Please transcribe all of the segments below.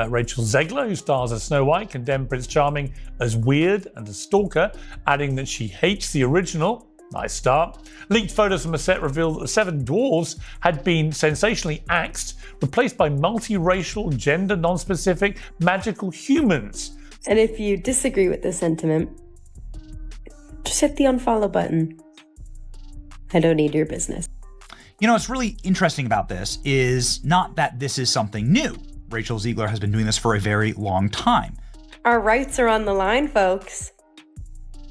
Rachel Zegler, who stars as Snow White, condemned Prince Charming as weird and a stalker, adding that she hates the original. Nice start. Leaked photos from a set revealed that the 7 dwarves had been sensationally axed, replaced by multiracial, gender non-specific, magical humans. And if you disagree with this sentiment, just hit the unfollow button. I don't need your business. You know, what's really interesting about this is not that this is something new. Rachel Zegler has been doing this for a very long time. Our rights are on the line, folks.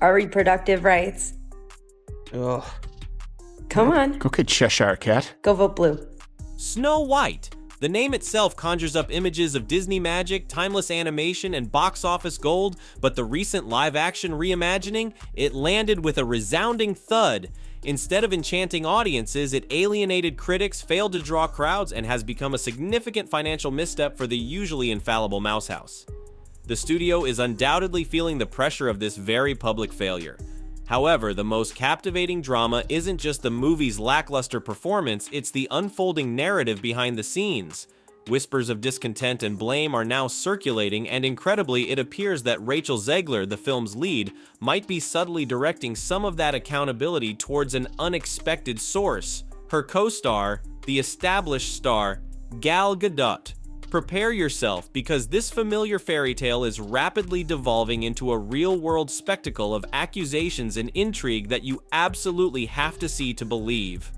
Our reproductive rights. Ugh. Come on. Go get Cheshire Cat. Go vote blue. Snow White. The name itself conjures up images of Disney magic, timeless animation, and box office gold, but the recent live-action reimagining, it landed with a resounding thud. Instead of enchanting audiences, it alienated critics, failed to draw crowds, and has become a significant financial misstep for the usually infallible Mouse House. The studio is undoubtedly feeling the pressure of this very public failure. However, the most captivating drama isn't just the movie's lackluster performance, it's the unfolding narrative behind the scenes. Whispers of discontent and blame are now circulating, and incredibly, it appears that Rachel Zegler, the film's lead, might be subtly directing some of that accountability towards an unexpected source: her co-star, the established star, Gal Gadot. Prepare yourself, because this familiar fairy tale is rapidly devolving into a real-world spectacle of accusations and intrigue that you absolutely have to see to believe.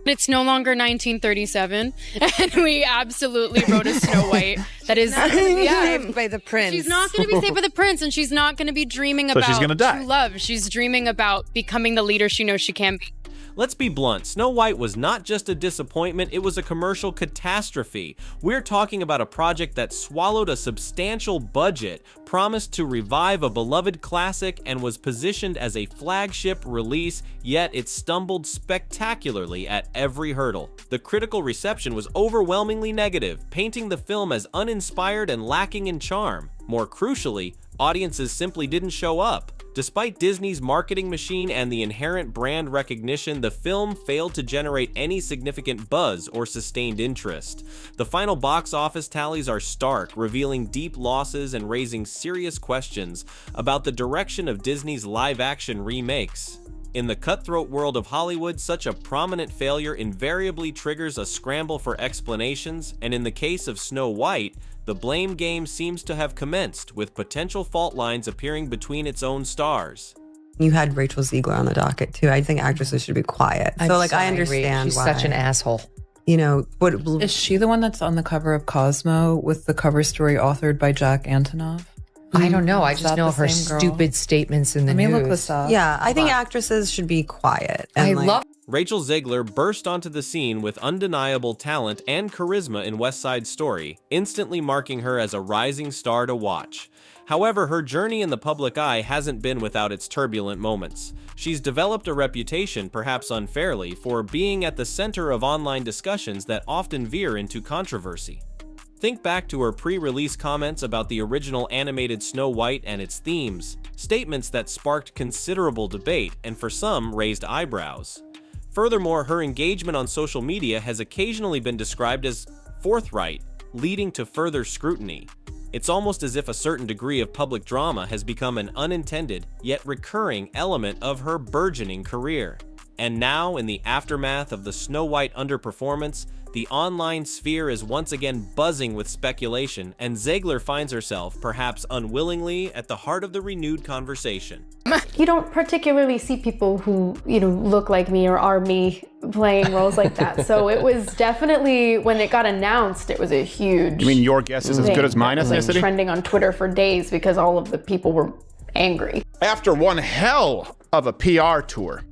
It's no longer 1937, and we absolutely wrote a Snow White that is saved by the prince. She's not going to be saved by the prince, and she's not going to be dreaming about she's gonna die. true love. She's dreaming about becoming the leader she knows she can be. Let's be blunt, Snow White was not just a disappointment, it was a commercial catastrophe. We're talking about a project that swallowed a substantial budget, promised to revive a beloved classic, and was positioned as a flagship release, yet it stumbled spectacularly at every hurdle. The critical reception was overwhelmingly negative, painting the film as uninspired and lacking in charm. More crucially, audiences simply didn't show up. Despite Disney's marketing machine and the inherent brand recognition, the film failed to generate any significant buzz or sustained interest. The final box office tallies are stark, revealing deep losses and raising serious questions about the direction of Disney's live-action remakes. In the cutthroat world of Hollywood, such a prominent failure invariably triggers a scramble for explanations, and in the case of Snow White, the blame game seems to have commenced, with potential fault lines appearing between its own stars. You had Rachel Zegler on the docket too. I think actresses should be quiet. I understand She's why. such an asshole. You know, what Is she the one that's on the cover of Cosmo with the cover story authored by Jack Antonoff? I don't know. I Is just that know the of her same girl? stupid statements in the Let me news. look this up. Yeah, I think actresses should be quiet. And I love Rachel Zegler burst onto the scene with undeniable talent and charisma in West Side Story, instantly marking her as a rising star to watch. However, her journey in the public eye hasn't been without its turbulent moments. She's developed a reputation, perhaps unfairly, for being at the center of online discussions that often veer into controversy. Think back to her pre-release comments about the original animated Snow White and its themes, statements that sparked considerable debate and for some raised eyebrows. Furthermore, her engagement on social media has occasionally been described as forthright, leading to further scrutiny. It's almost as if a certain degree of public drama has become an unintended, yet recurring element of her burgeoning career. And now, in the aftermath of the Snow White underperformance, the online sphere is once again buzzing with speculation, and Zegler finds herself, perhaps unwillingly, at the heart of the renewed conversation. You don't particularly see people who, look like me or are me playing roles like that. So it was definitely, when it got announced, it was a huge You mean your guess is as good as mine thing. It was, ethnicity? trending on Twitter for days because all of the people were angry. After one hell of a PR tour,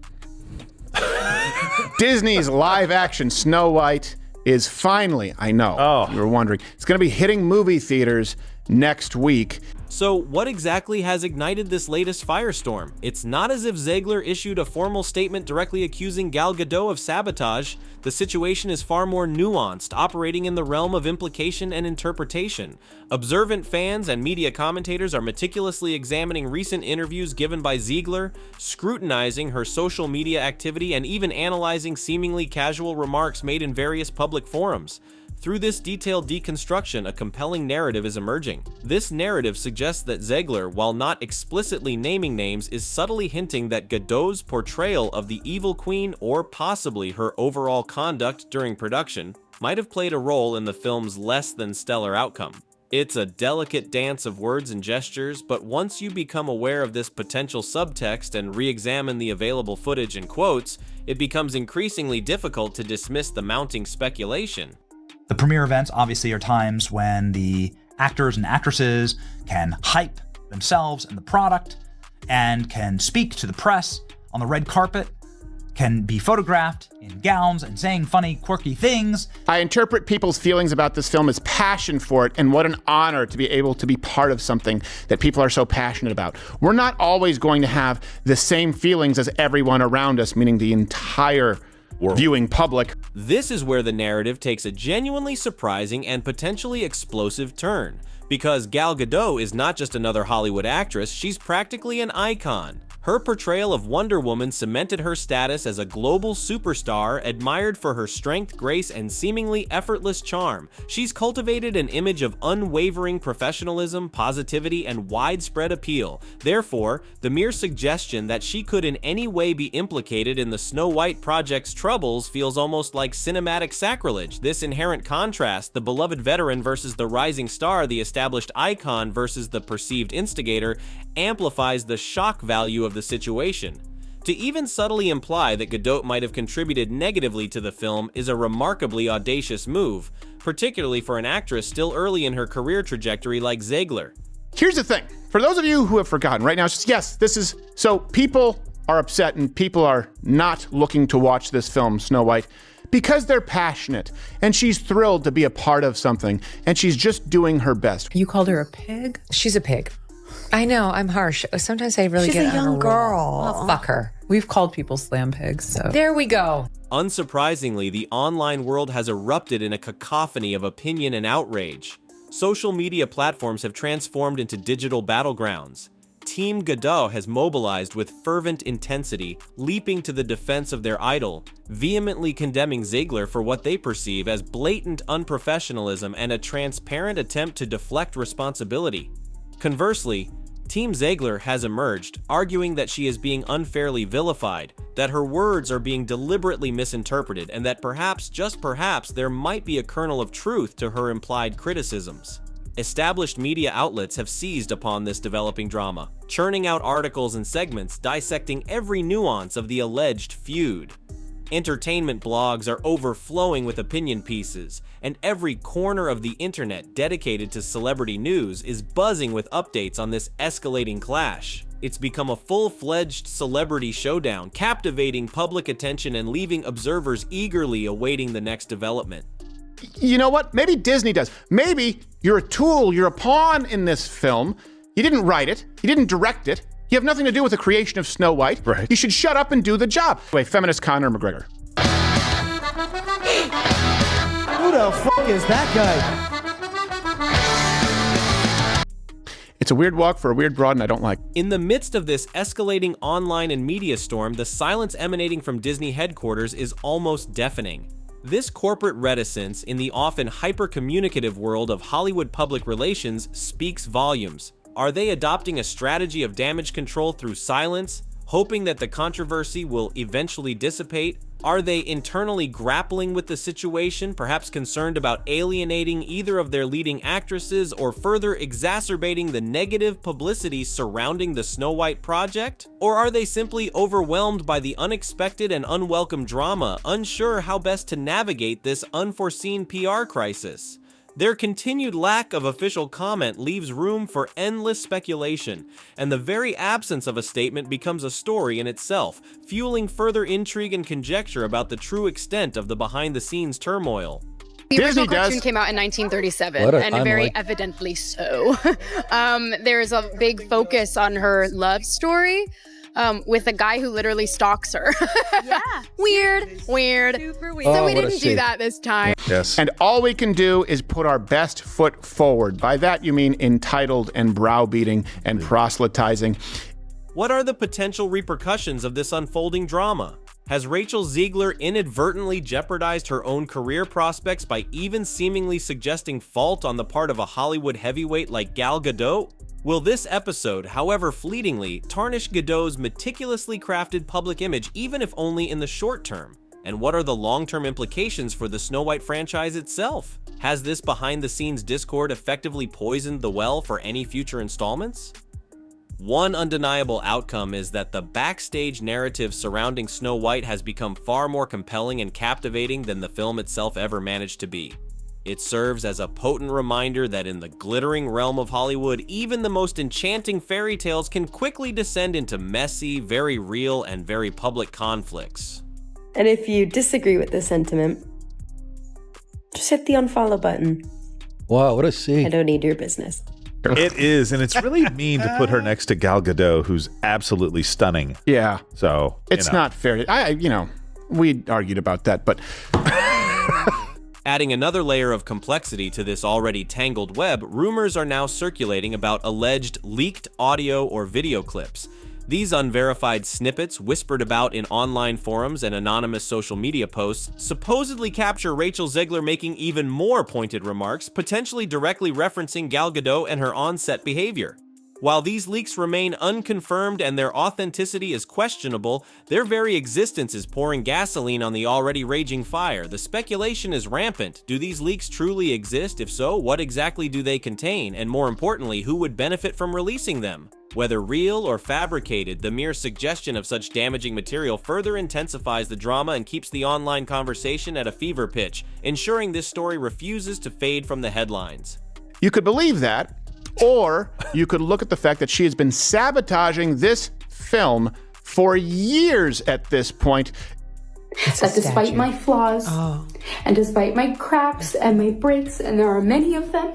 Disney's live-action Snow White is finally, I know, you were wondering, it's going to be hitting movie theaters next week. So what exactly has ignited this latest firestorm? It's not as if Zegler issued a formal statement directly accusing Gal Gadot of sabotage. The situation is far more nuanced, operating in the realm of implication and interpretation. Observant fans and media commentators are meticulously examining recent interviews given by Zegler, scrutinizing her social media activity, and even analyzing seemingly casual remarks made in various public forums. Through this detailed deconstruction, a compelling narrative is emerging. This narrative suggests that Zegler, while not explicitly naming names, is subtly hinting that Gadot's portrayal of the evil queen, or possibly her overall conduct during production, might have played a role in the film's less than stellar outcome. It's a delicate dance of words and gestures, but once you become aware of this potential subtext and re-examine the available footage and quotes, it becomes increasingly difficult to dismiss the mounting speculation. The premiere events obviously are times when the actors and actresses can hype themselves and the product, and can speak to the press on the red carpet, can be photographed in gowns and saying funny, quirky things. I interpret people's feelings about this film as passion for it, and what an honor to be able to be part of something that people are so passionate about. We're not always going to have the same feelings as everyone around us, meaning the entire viewing public. This is where the narrative takes a genuinely surprising and potentially explosive turn, because Gal Gadot is not just another Hollywood actress, she's practically an icon. Her portrayal of Wonder Woman cemented her status as a global superstar, admired for her strength, grace, and seemingly effortless charm. She's cultivated an image of unwavering professionalism, positivity, and widespread appeal. Therefore, the mere suggestion that she could in any way be implicated in the Snow White project's troubles feels almost like cinematic sacrilege. This inherent contrast, the beloved veteran versus the rising star, the established icon versus the perceived instigator, amplifies the shock value of the situation. To even subtly imply that Gadot might have contributed negatively to the film is a remarkably audacious move, particularly for an actress still early in her career trajectory like Zegler. Here's the thing. For those of you who have forgotten, right now, it's just, yes, this is, so people are upset and people are not looking to watch this film, Snow White, because they're passionate, and she's thrilled to be a part of something, and she's just doing her best. You called her a pig? She's a pig. I know, I'm harsh. Sometimes I really She's get a on her young roll. girl. Oh, fuck her. We've called people slam pigs, so. There we go. Unsurprisingly, the online world has erupted in a cacophony of opinion and outrage. Social media platforms have transformed into digital battlegrounds. Team Gadot has mobilized with fervent intensity, leaping to the defense of their idol, vehemently condemning Zegler for what they perceive as blatant unprofessionalism and a transparent attempt to deflect responsibility. Conversely, Team Zegler has emerged, arguing that she is being unfairly vilified, that her words are being deliberately misinterpreted, and that perhaps, just perhaps, there might be a kernel of truth to her implied criticisms. Established media outlets have seized upon this developing drama, churning out articles and segments dissecting every nuance of the alleged feud. Entertainment blogs are overflowing with opinion pieces, and every corner of the internet dedicated to celebrity news is buzzing with updates on this escalating clash. It's become a full-fledged celebrity showdown, captivating public attention and leaving observers eagerly awaiting the next development. You know what? Maybe Disney does. Maybe you're a tool, you're a pawn in this film. You didn't write it, you didn't direct it. You have nothing to do with the creation of Snow White. Right. You should shut up and do the job. Wait, feminist Conor McGregor. Who the fuck is that guy? It's a weird walk for a weird broad, and I don't like. In the midst of this escalating online and media storm, the silence emanating from Disney headquarters is almost deafening. This corporate reticence in the often hyper-communicative world of Hollywood public relations speaks volumes. Are they adopting a strategy of damage control through silence, hoping that the controversy will eventually dissipate? Are they internally grappling with the situation, perhaps concerned about alienating either of their leading actresses or further exacerbating the negative publicity surrounding the Snow White project? Or are they simply overwhelmed by the unexpected and unwelcome drama, unsure how best to navigate this unforeseen PR crisis? Their continued lack of official comment leaves room for endless speculation, and the very absence of a statement becomes a story in itself, fueling further intrigue and conjecture about the true extent of the behind-the-scenes turmoil. The original cartoon came out in 1937, and very evidently so. There's a big focus on her love story. With a guy who literally stalks her. Yeah. Weird. Super weird. So we didn't do that this time. Yes. And all we can do is put our best foot forward. By that, you mean entitled and browbeating and proselytizing. What are the potential repercussions of this unfolding drama? Has Rachel Zegler inadvertently jeopardized her own career prospects by even seemingly suggesting fault on the part of a Hollywood heavyweight like Gal Gadot? Will this episode, however fleetingly, tarnish Gadot's meticulously crafted public image, even if only in the short term? And what are the long-term implications for the Snow White franchise itself? Has this behind-the-scenes discord effectively poisoned the well for any future installments? One undeniable outcome is that the backstage narrative surrounding Snow White has become far more compelling and captivating than the film itself ever managed to be. It serves as a potent reminder that in the glittering realm of Hollywood, even the most enchanting fairy tales can quickly descend into messy, very real, and very public conflicts. And if you disagree with this sentiment, just hit the unfollow button. Wow, what a scene. I don't need your business. It is, and it's really mean to put her next to Gal Gadot, who's absolutely stunning. Yeah. So it's not fair. We argued about that, but adding another layer of complexity to this already tangled web, rumors are now circulating about alleged leaked audio or video clips. These unverified snippets, whispered about in online forums and anonymous social media posts, supposedly capture Rachel Zegler making even more pointed remarks, potentially directly referencing Gal Gadot and her on-set behavior. While these leaks remain unconfirmed and their authenticity is questionable, their very existence is pouring gasoline on the already raging fire. The speculation is rampant. Do these leaks truly exist? If so, what exactly do they contain? And more importantly, who would benefit from releasing them? Whether real or fabricated, the mere suggestion of such damaging material further intensifies the drama and keeps the online conversation at a fever pitch, ensuring this story refuses to fade from the headlines. You could believe that, or you could look at the fact that she has been sabotaging this film for years at this point. That despite my flaws, and despite my cracks and my breaks, and there are many of them,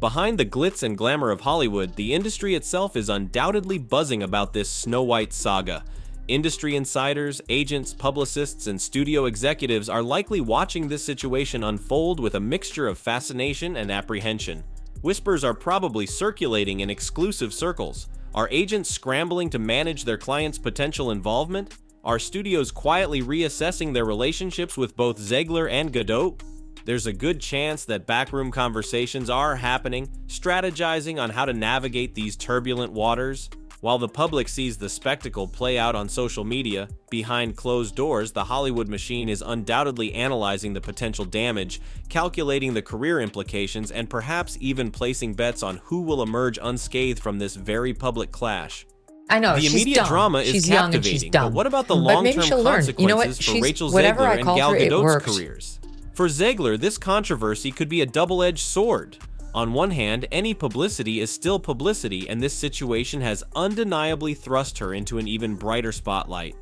behind the glitz and glamour of Hollywood, the industry itself is undoubtedly buzzing about this Snow White saga. Industry insiders, agents, publicists, and studio executives are likely watching this situation unfold with a mixture of fascination and apprehension. Whispers are probably circulating in exclusive circles. Are agents scrambling to manage their clients' potential involvement? Are studios quietly reassessing their relationships with both Zegler and Gadot? There's a good chance that backroom conversations are happening, strategizing on how to navigate these turbulent waters. While the public sees the spectacle play out on social media, behind closed doors, the Hollywood machine is undoubtedly analyzing the potential damage, calculating the career implications, and perhaps even placing bets on who will emerge unscathed from this very public clash. I know, the she's immediate dumb. drama is she's captivating, young and she's dumb. But what about the But maybe long-term she'll learn. consequences You know what? for She's- Rachel whatever Zegler I and called Gal her, it Gadot's worked. careers? For Zegler, this controversy could be a double-edged sword. On one hand, any publicity is still publicity, and this situation has undeniably thrust her into an even brighter spotlight.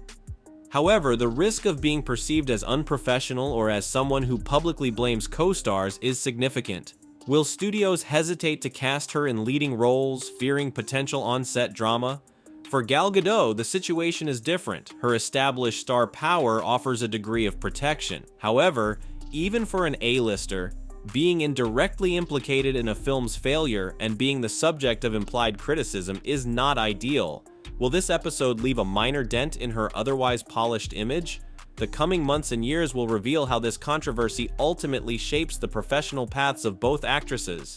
However, the risk of being perceived as unprofessional or as someone who publicly blames co-stars is significant. Will studios hesitate to cast her in leading roles, fearing potential on-set drama? For Gal Gadot, the situation is different. Her established star power offers a degree of protection. However, even for an A-lister, being indirectly implicated in a film's failure and being the subject of implied criticism is not ideal. Will this episode leave a minor dent in her otherwise polished image? The coming months and years will reveal how this controversy ultimately shapes the professional paths of both actresses.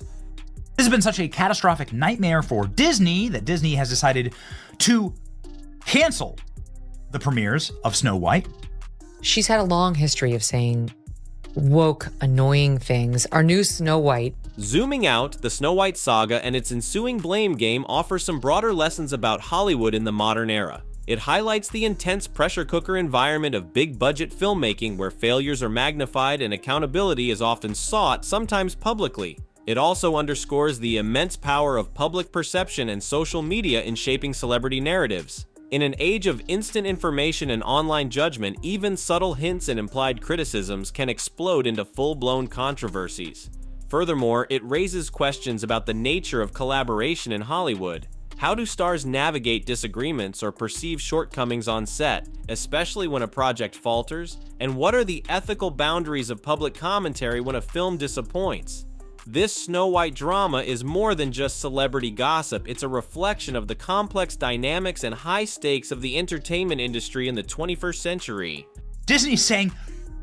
This has been such a catastrophic nightmare for Disney that Disney has decided to cancel the premieres of Snow White. She's had a long history of saying woke, annoying things. Our new Snow White. Zooming out, the Snow White saga and its ensuing blame game offers some broader lessons about Hollywood in the modern era. It highlights the intense pressure cooker environment of big-budget filmmaking where failures are magnified and accountability is often sought, sometimes publicly. It also underscores the immense power of public perception and social media in shaping celebrity narratives. In an age of instant information and online judgment, even subtle hints and implied criticisms can explode into full-blown controversies. Furthermore, it raises questions about the nature of collaboration in Hollywood. How do stars navigate disagreements or perceive shortcomings on set, especially when a project falters? And what are the ethical boundaries of public commentary when a film disappoints? This Snow White drama is more than just celebrity gossip. It's a reflection of the complex dynamics and high stakes of the entertainment industry in the 21st century. Disney's saying,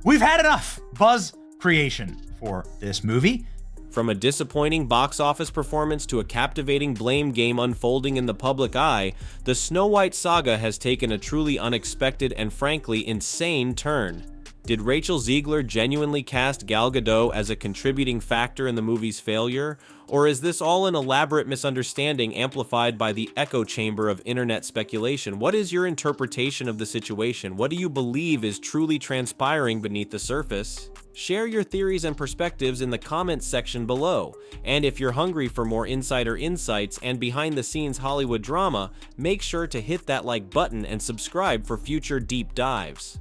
we've had enough buzz creation for this movie. From a disappointing box office performance to a captivating blame game unfolding in the public eye, the Snow White saga has taken a truly unexpected and frankly insane turn. Did Rachel Zegler genuinely cast Gal Gadot as a contributing factor in the movie's failure? Or is this all an elaborate misunderstanding amplified by the echo chamber of internet speculation? What is your interpretation of the situation? What do you believe is truly transpiring beneath the surface? Share your theories and perspectives in the comments section below. And if you're hungry for more insider insights and behind-the-scenes Hollywood drama, make sure to hit that like button and subscribe for future deep dives.